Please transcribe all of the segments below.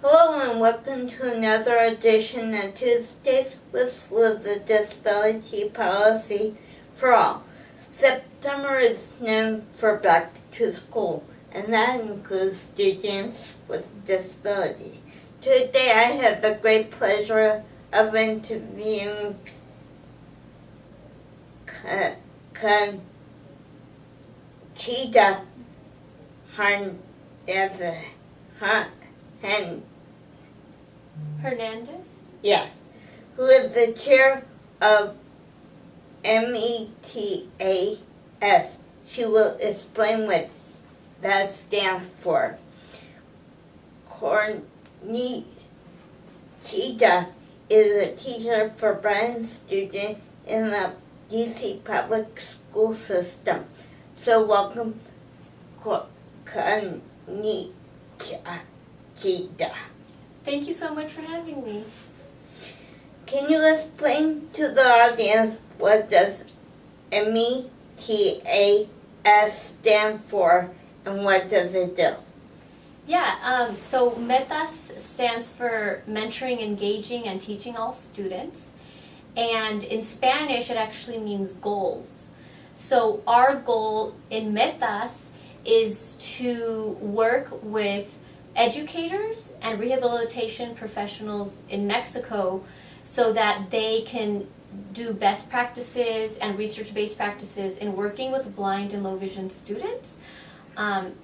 Hello and welcome to another edition of Tuesdays with the Disability Policy for All. September is known for Back to School, and that includes students with disabilities. Today I have the great pleasure of interviewing Conchita Hernandez? Yes, who is the chair of METAS. She will explain what that stands for. Conchita is a teacher for blind students in the DC public school system. So welcome, Conchita. Thank you so much for having me. Can you explain to the audience what does METAS stand for and what does it do? Yeah, so METAS stands for Mentoring, Engaging, and Teaching All Students. And in Spanish, it actually means goals. So our goal in METAS is to work with educators and rehabilitation professionals in Mexico so that they can do best practices and research-based practices in working with blind and low vision students.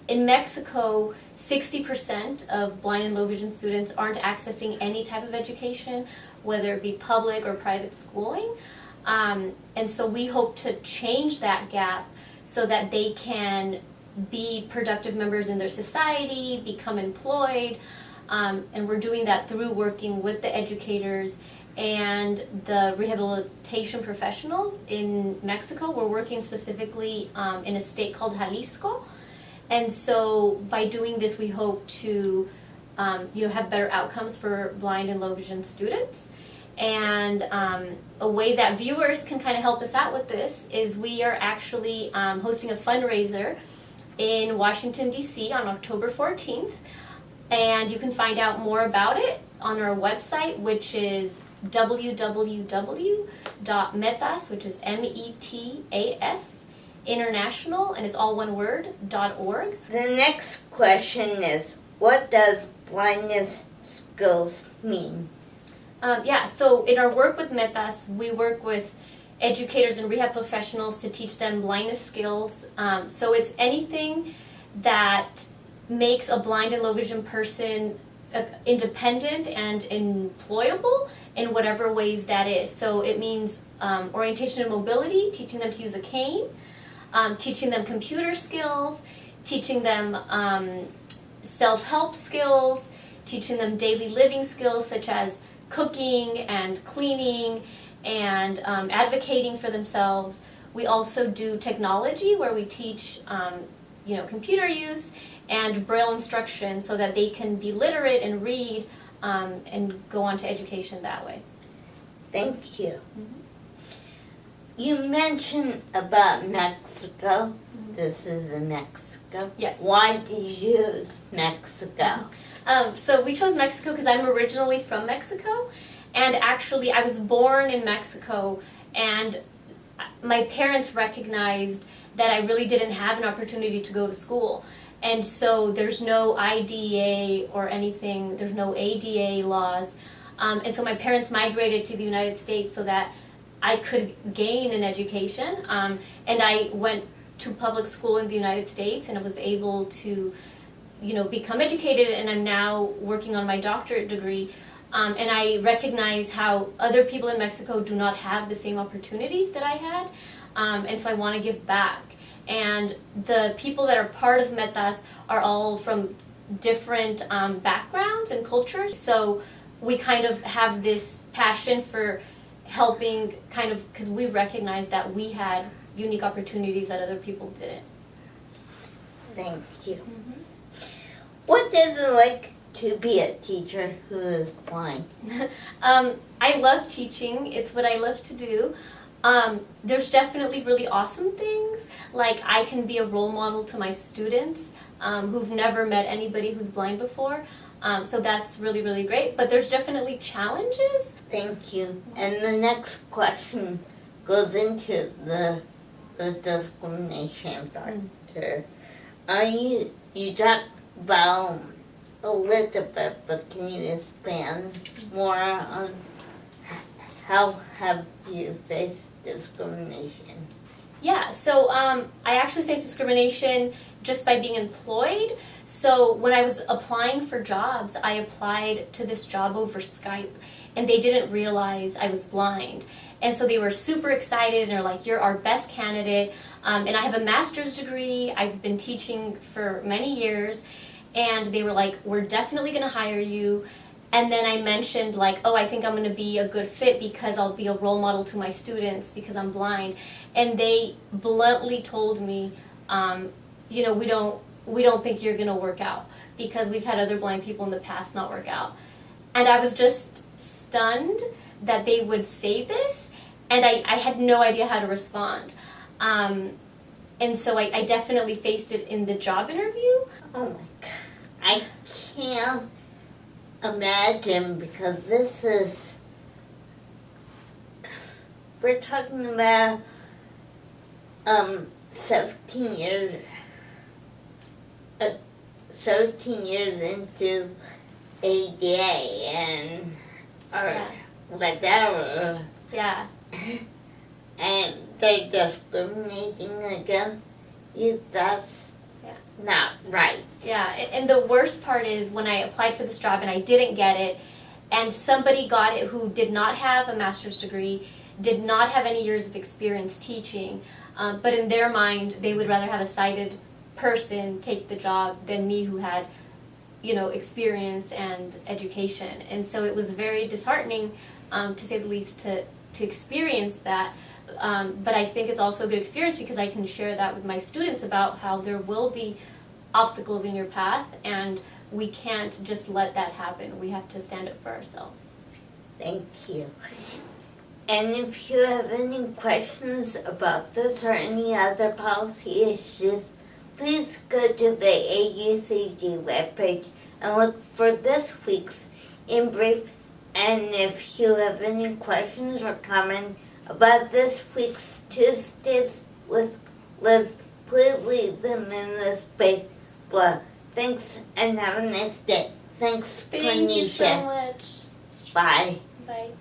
In Mexico, 60% of blind and low vision students aren't accessing any type of education, whether it be public or private schooling. And so we hope to change that gap so that they can be productive members in their society, become employed, and we're doing that through working with the educators and the rehabilitation professionals in Mexico. We're working specifically in a state called Jalisco, and so by doing this we hope to have better outcomes for blind and low vision students. And a way that viewers can kind of help us out with this is we are actually hosting a fundraiser in Washington, D.C. on October 14th, and you can find out more about it on our website, which is www.metas, which is METAS, international, and it's all one word, .org. The next question is, what does blindness skills mean? So in our work with METAS, we work with educators and rehab professionals to teach them blindness skills. So it's anything that makes a blind and low vision person independent and employable in whatever ways that is. So it means orientation and mobility, teaching them to use a cane, teaching them computer skills, teaching them self-help skills, teaching them daily living skills such as cooking and cleaning and advocating for themselves. We also do technology where we teach computer use and Braille instruction so that they can be literate and read and go on to education that way. Thank you. Mm-hmm. You mentioned about Mexico. Mm-hmm. This is in Mexico. Yes. Why did you choose Mexico? So we chose Mexico because I'm originally from Mexico, and actually I was born in Mexico, and my parents recognized that I really didn't have an opportunity to go to school. And so there's no IDEA or anything, there's no ADA laws. And so my parents migrated to the United States so that I could gain an education. And I went to public school in the United States and I was able to become educated, and I'm now working on my doctorate degree. And I recognize how other people in Mexico do not have the same opportunities that I had. And so I want to give back. And the people that are part of METAS are all from different backgrounds and cultures. So we kind of have this passion for helping because we recognize that we had unique opportunities that other people didn't. Thank you. Mm-hmm. What is it like to be a teacher who is blind? I love teaching. It's what I love to do. There's definitely really awesome things, like I can be a role model to my students who've never met anybody who's blind before. So that's really, really great. But there's definitely challenges. Thank you. And the next question goes into the discrimination factor. You talked about a little bit, but can you expand more on how have you faced discrimination? Yeah, so I actually faced discrimination just by being employed. So when I was applying for jobs, I applied to this job over Skype, and they didn't realize I was blind. And so they were super excited, and they're like, "You're our best candidate." And I have a master's degree. I've been teaching for many years. And they were like, "We're definitely going to hire you." And then I mentioned like, "Oh, I think I'm going to be a good fit because I'll be a role model to my students because I'm blind." And they bluntly told me, we don't think you're going to work out because we've had other blind people in the past not work out. And I was just stunned that they would say this, and I had no idea how to respond. And so I definitely faced it in the job interview. Oh my God. I can't imagine, because this is, we're talking about 17 years into ADA and or whatever. Yeah. And they're discriminating against you. That's not right. Yeah, and the worst part is when I applied for this job and I didn't get it, and somebody got it who did not have a master's degree, did not have any years of experience teaching, but in their mind they would rather have a sighted person take the job than me who had, experience and education. And so it was very disheartening, to say the least, to experience that. But I think it's also a good experience because I can share that with my students about how there will be obstacles in your path, and we can't just let that happen. We have to stand up for ourselves. Thank you. And if you have any questions about this or any other policy issues, please go to the AUCG webpage and look for this week's In Brief. And if you have any questions or comments about this week's Tuesdays with Liz, please leave them in the space below. Thanks, and have a nice day. Thanks, Thank you so Conchita. much. Bye. Bye.